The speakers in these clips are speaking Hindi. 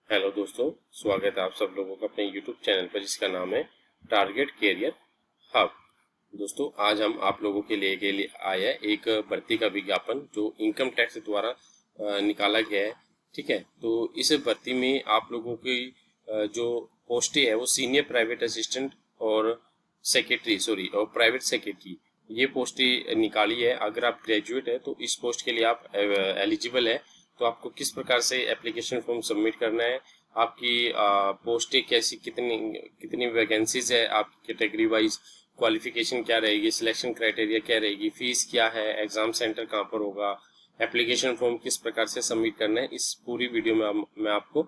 हेलो दोस्तों, स्वागत है आप सब लोगों का अपने YouTube चैनल पर जिसका नाम है टारगेट कैरियर हब। दोस्तों, आज हम आप लोगों के लिए आए हैं एक भर्ती का विज्ञापन जो इनकम टैक्स द्वारा निकाला गया है। ठीक है, तो इस भर्ती में आप लोगों की जो पोस्टें है वो सीनियर प्राइवेट असिस्टेंट और और प्राइवेट सेक्रेटरी, ये पोस्टें निकाली है। अगर आप ग्रेजुएट है तो इस पोस्ट के लिए आप एलिजिबल है। तो आपको किस प्रकार से एप्लीकेशन फॉर्म सबमिट करना है, आपकी पोस्टें कैसी, कितनी कितनी वैकेंसीज है, आपकी कैटेगरी वाइज क्वालिफिकेशन क्या रहेगी, सिलेक्शन क्राइटेरिया क्या रहेगी, फीस क्या है, एग्जाम सेंटर कहाँ पर होगा, एप्लीकेशन फॉर्म किस प्रकार से सबमिट करना है, इस पूरी वीडियो में मैं आपको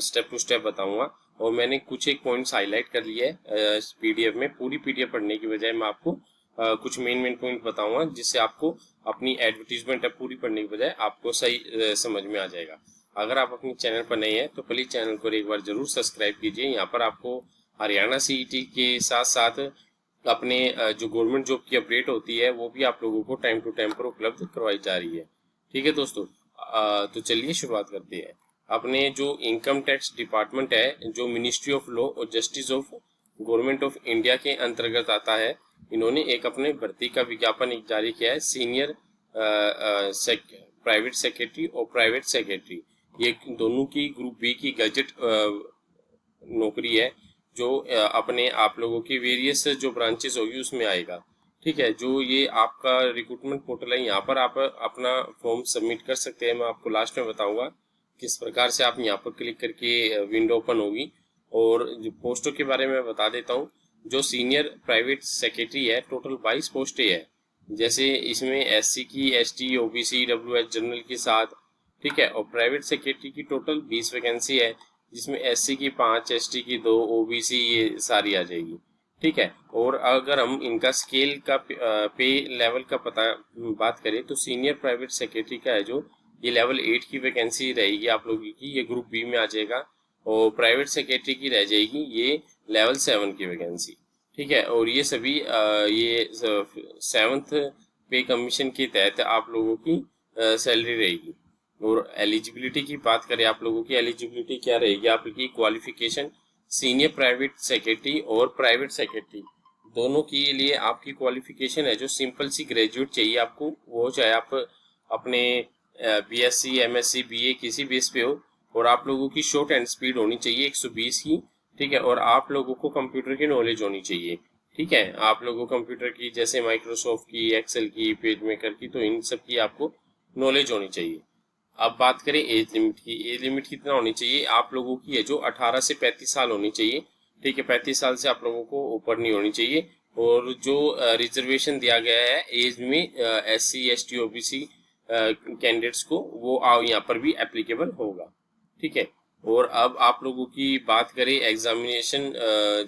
स्टेप टू स्टेप बताऊंगा। और मैंने कुछ एक पॉइंट्स हाईलाइट कर लिए है पीडीएफ में। पूरी पीडीएफ पढ़ने की बजाय मैं आपको कुछ मेन पॉइंट बताऊंगा, जिससे आपको अपनी एडवर्टीजमेंट है पूरी पढ़ने की बजाय आपको सही समझ में आ जाएगा। अगर आप अपने चैनल पर नए हैं तो प्लीज चैनल को एक बार जरूर सब्सक्राइब कीजिए। यहाँ पर आपको हरियाणा सीईटी के साथ साथ अपने जो गवर्नमेंट जॉब की अपडेट होती है वो भी आप लोगों को टाइम टू टाइम पर उपलब्ध करवाई जा रही है। ठीक है दोस्तों, तो चलिए शुरुआत करते हैं। अपने जो इनकम टैक्स डिपार्टमेंट है, जो मिनिस्ट्री ऑफ लॉ और justice of government of India के अंतर्गत आता है, इन्होंने एक अपने भर्ती का विज्ञापन एक जारी किया है, सीनियर प्राइवेट सेक्रेटरी और प्राइवेट सेक्रेटरी। ये दोनों की ग्रुप बी की गजट नौकरी है, जो अपने आप लोगों की वेरियस जो ब्रांचेस होगी उसमें आएगा। ठीक है, जो ये आपका रिक्रूटमेंट पोर्टल है, यहाँ पर आप अपना फॉर्म सबमिट कर सकते हैं। मैं आपको लास्ट में बताऊंगा किस प्रकार से आप यहाँ पर क्लिक करके विंडो ओपन होगी। और जो पोस्टों के बारे में बता देता हूँ। जो सीनियर प्राइवेट सेक्रेटरी है, टोटल 22 पोस्टें है। जैसे इसमें एससी की, एसटी, ओबीसी, डब्ल्यूएच जनरल की 7। ठीक है, और प्राइवेट सेक्रेटरी की टोटल 20 वैकेंसी है, जिसमें एससी की 5, एसटी की 2, ओबीसी ये सारी आ जाएगी। ठीक है, और अगर हम इनका स्केल का पे लेवल का बात करें तो सीनियर प्राइवेट सेक्रेटरी का है जो, ये लेवल 8 की वैकेंसी रहेगी आप लोगों की, ये ग्रुप बी में आ जाएगा। और प्राइवेट सेक्रेटरी की रह जाएगी ये लेवल 7 की वैकेंसी। ठीक है, और ये सभी ये 7th पे कमीशन के तहत आप लोगों की सैलरी रहेगी। और एलिजिबिलिटी की बात करें, आप लोगों की एलिजिबिलिटी क्या रहेगी, आपकी क्वालिफिकेशन सीनियर प्राइवेट सेक्रेटरी और प्राइवेट सेक्रेटरी दोनों के लिए आपकी क्वालिफिकेशन है जो सिंपल सी ग्रेजुएट चाहिए आपको, वो चाहे आप अपने बीएससी, एमएससी, बीए किसी बेस पे हो। और आप लोगों की शॉर्ट एंड स्पीड होनी चाहिए 120 की। ठीक है, और आप लोगों को कंप्यूटर की नॉलेज होनी चाहिए। ठीक है, आप लोगों को कंप्यूटर की जैसे माइक्रोसॉफ्ट की, एक्सेल की, पेज मेकर की, तो इन सब की आपको नॉलेज होनी चाहिए। अब बात करें एज लिमिट की। एज लिमिट कितना होनी चाहिए आप लोगों की है जो 18 से 35 साल होनी चाहिए। ठीक है, 35 साल से आप लोगों को ऊपर नहीं होनी चाहिए। और जो रिजर्वेशन दिया गया है एज में एससी, एसटी, ओबीसी कैंडिडेट्स को, वो यहाँ पर भी एप्लीकेबल होगा। ठीक है, और अब आप लोगों की बात करें एग्जामिनेशन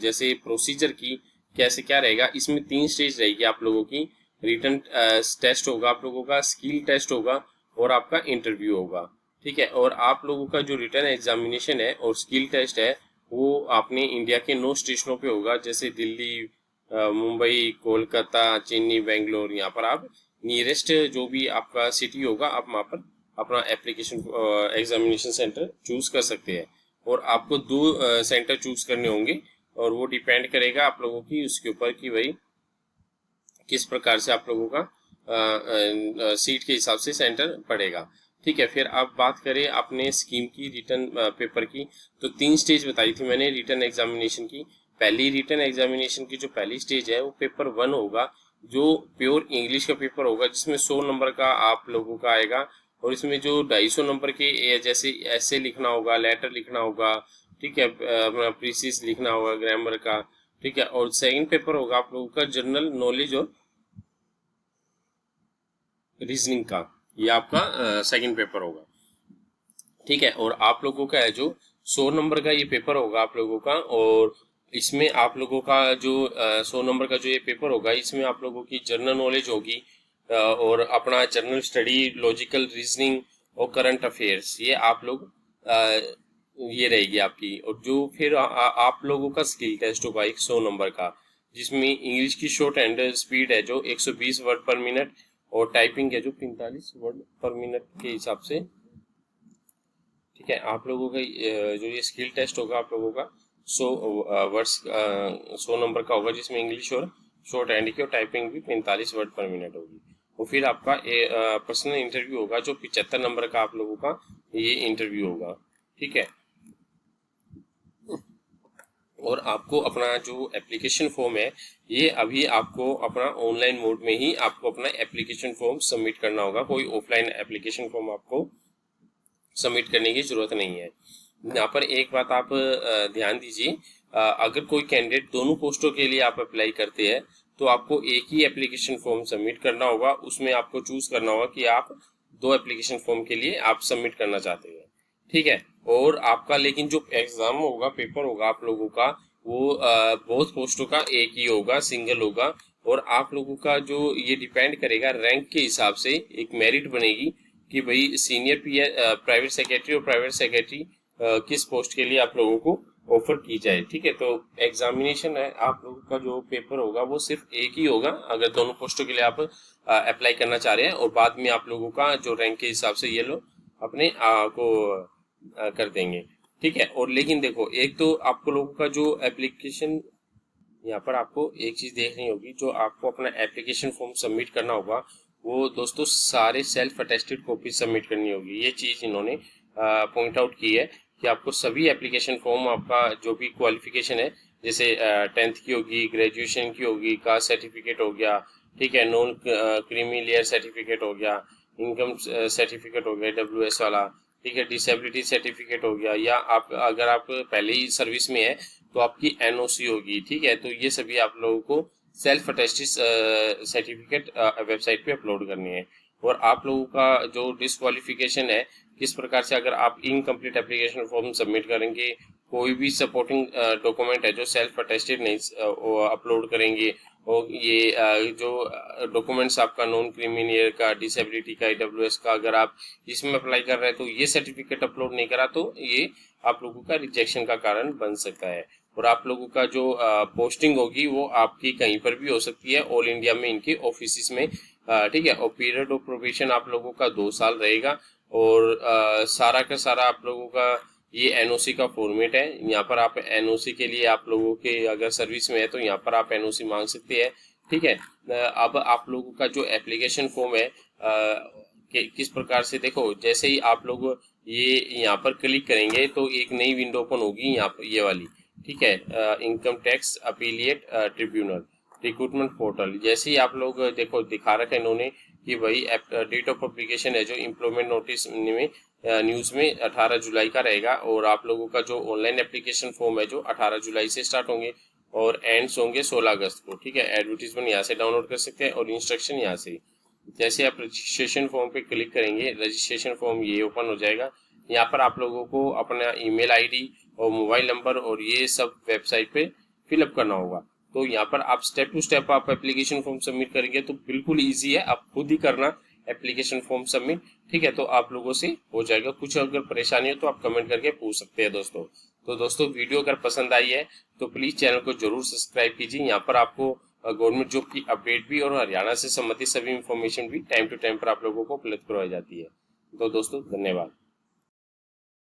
जैसे प्रोसीजर की, कैसे क्या रहेगा। इसमें 3 स्टेज रहेगी आप लोगों की। रिटन टेस्ट होगा आप लोगों का, स्किल टेस्ट होगा और आपका इंटरव्यू होगा। ठीक है, और आप लोगों का जो रिटन एग्जामिनेशन है और स्किल टेस्ट है वो आपने इंडिया के 9 स्टेशनों पे होगा, जैसे दिल्ली, मुंबई, कोलकाता, चेन्नई, बेंगलोर। यहाँ पर आप नियरेस्ट जो भी आपका सिटी होगा, आप वहाँ पर अपना एप्लीकेशन एग्जामिनेशन सेंटर चूज कर सकते हैं। और आपको 2 सेंटर चूज करने होंगे, और वो डिपेंड करेगा आप लोगों की उसके ऊपर कि भाई किस प्रकार से आप लोगों का सीट के हिसाब से सेंटर पड़ेगा। ठीक है, फिर आप बात करें अपने स्कीम की, रिटर्न पेपर की, तो 3 स्टेज बताई थी मैंने रिटर्न एग्जामिनेशन की। पहली रिटर्न एग्जामिनेशन की जो पहली स्टेज है वो पेपर 1 होगा, जो प्योर इंग्लिश का पेपर होगा, जिसमें 100 नंबर का आप लोगों का आएगा। और इसमें जो 250 नंबर के जैसे ऐसे लिखना होगा, लेटर लिखना होगा। ठीक है, अपना प्रीसिस लिखना होगा ग्रामर का। ठीक है, और सेकंड पेपर होगा आप लोगों का जनरल नॉलेज और रीजनिंग का, ये आपका सेकंड पेपर होगा। ठीक है, और आप लोगों का है जो 100 नंबर का ये पेपर होगा आप लोगों का। और इसमें आप लोगों का जो 100 नंबर का जो ये पेपर होगा, इसमें आप लोगों की जनरल नॉलेज होगी, और अपना जनरल स्टडी, लॉजिकल रीजनिंग और करंट अफेयर्स, ये आप लोग ये रहेगी आपकी। और जो फिर आप लोगों का स्किल टेस्ट होगा 100 नंबर का, जिसमें इंग्लिश की शॉर्ट एंड स्पीड है जो 120 वर्ड पर मिनट, और टाइपिंग है जो 45 वर्ड पर मिनट के हिसाब से। ठीक है। आप लोगों का जो ये स्किल टेस्ट होगा आप लोगों का 100 नंबर का होगा, जिसमें इंग्लिश और शॉर्ट हैंड की और टाइपिंग भी 45 वर्ड पर मिनट होगी। और फिर आपका पर्सनल इंटरव्यू होगा जो 75 नंबर का आप लोगों का ये इंटरव्यू होगा, ठीक है। और आपको अपना जो एप्लीकेशन फॉर्म है ये अभी आपको अपना ऑनलाइन मोड में ही आपको अपना एप्लीकेशन फॉर्म सबमिट करना होगा। कोई ऑफलाइन एप्लीकेशन फॉर्म आपको सबमिट करने की जरूरत नहीं है। यहाँ पर एक बात आप ध्यान दीजिए, अगर कोई कैंडिडेट दोनों पोस्टों के लिए आप अप्लाई करते हैं तो आपको एक ही एप्लीकेशन फॉर्म सबमिट करना होगा। उसमें आपको चूज करना होगा कि आप 2 एप्लीकेशन फॉर्म के लिए आप सबमिट करना चाहते हैं, ठीक है। और आपका लेकिन जो एग्जाम होगा, पेपर होगा आप लोगों का, वो बहुत पोस्टों का एक ही होगा, सिंगल होगा। और आप लोगों का जो ये डिपेंड करेगा रैंक के हिसाब से, एक मेरिट बनेगी कि भाई सीनियर प्राइवेट सेक्रेटरी और प्राइवेट सेक्रेटरी किस पोस्ट के लिए आप लोगों को ऑफर की जाए, ठीक है। तो एग्जामिनेशन है आप लोगों का जो पेपर होगा वो सिर्फ एक ही होगा अगर दोनों पोस्टों के लिए आप अप्लाई करना चाह रहे हैं। और बाद में आप लोगों का जो रैंक के हिसाब से ये लोग अपने कर देंगे, ठीक है। और लेकिन देखो, एक तो आपको लोगों का जो एप्लीकेशन, यहाँ पर आपको एक चीज देखनी होगी, जो आपको अपना एप्लीकेशन फॉर्म सबमिट करना होगा वो दोस्तों सारे सेल्फ अटेस्टेड कॉपी सबमिट करनी होगी। ये चीज इन्होंने पॉइंट आउट की है कि आपको सभी एप्लीकेशन फॉर्म, आपका जो भी क्वालिफिकेशन है, जैसे 10th की होगी, ग्रेजुएशन की होगी, कास्ट सर्टिफिकेट हो गया, ठीक है, नॉन क्रीमी लेयर सर्टिफिकेट हो गया, इनकम सर्टिफिकेट हो गया WS वाला, ठीक है, डिसेबिलिटी सर्टिफिकेट हो गया, या आप अगर आप पहले ही सर्विस में है तो आपकी NOC होगी, ठीक है। तो ये सभी आप लोगों को सेल्फ अटेस्टेड सर्टिफिकेट वेबसाइट पे अपलोड करनी है। और आप लोगों का जो डिस्क्वालिफिकेशन है, किस प्रकार से अगर आप इनकम्प्लीट एप्लीकेशन फॉर्म सबमिट करेंगे, कोई भी सपोर्टिंग डॉक्यूमेंट है जो सेल्फ अटेस्टेड नहीं अपलोड करेंगे, और ये जो डॉक्यूमेंट्स आपका नॉन क्रिमिनल का, डिसेबिलिटी का, AWS का, अगर आप इसमें अप्लाई कर रहे हैं तो ये सर्टिफिकेट अपलोड नहीं करा तो ये आप लोगों का रिजेक्शन का कारण बन सकता है। और आप लोगों का जो पोस्टिंग होगी वो आपकी कहीं पर भी हो सकती है, ऑल इंडिया में इनके ऑफिस में, ठीक है। और पीरियड ऑफ प्रोबेशन आप लोगों का 2 साल रहेगा। और सारा का सारा आप लोगों का ये NOC का फॉर्मेट है। यहाँ पर आप NOC के लिए आप लोगों के अगर सर्विस में है तो यहाँ पर आप NOC मांग सकते हैं, ठीक है। अब आप लोगों का जो एप्लीकेशन फॉर्म है किस प्रकार से, देखो जैसे ही आप लोग ये यहाँ पर क्लिक करेंगे तो एक नई विंडो ओपन होगी यहाँ पर, ये वाली, ठीक है, income tax appellate tribunal recruitment portal. जैसे ही आप लोग देखो दिखा रखा है इन्होंने कि भाई डेट ऑफ पब्लिकेशन है जो एम्प्लॉयमेंट नोटिस में न्यूज़ में 18 जुलाई का रहेगा। और आप लोगों का जो ऑनलाइन एप्लीकेशन फॉर्म है जो 18 जुलाई से स्टार्ट होंगे और एंड्स होंगे 16 अगस्त को, ठीक है। एडवर्टीजमेंट यहाँ से डाउनलोड कर सकते हैं और इंस्ट्रक्शन यहाँ से। जैसे आप रजिस्ट्रेशन फॉर्म पे क्लिक करेंगे, रजिस्ट्रेशन फॉर्म ये ओपन हो जाएगा। यहाँ पर आप लोगों को अपना ईमेल ID और मोबाइल नंबर और ये सब वेबसाइट पे फिलअप करना होगा। तो यहाँ पर आप स्टेप टू स्टेप आप एप्लीकेशन फॉर्म सबमिट करेंगे तो बिल्कुल इजी है, आप खुद ही करना एप्लीकेशन फॉर्म सबमिट, ठीक है। तो आप लोगों से हो जाएगा। कुछ अगर परेशानी हो तो आप कमेंट करके पूछ सकते हैं दोस्तों। तो दोस्तों वीडियो अगर पसंद आई है तो प्लीज चैनल को जरूर सब्सक्राइब कीजिए। यहाँ पर आपको गवर्नमेंट जॉब की अपडेट भी और हरियाणा से संबंधित सभी इंफॉर्मेशन भी टाइम टू टाइम पर आप लोगों को उपलब्ध करवाई जाती है। तो दोस्तों धन्यवाद।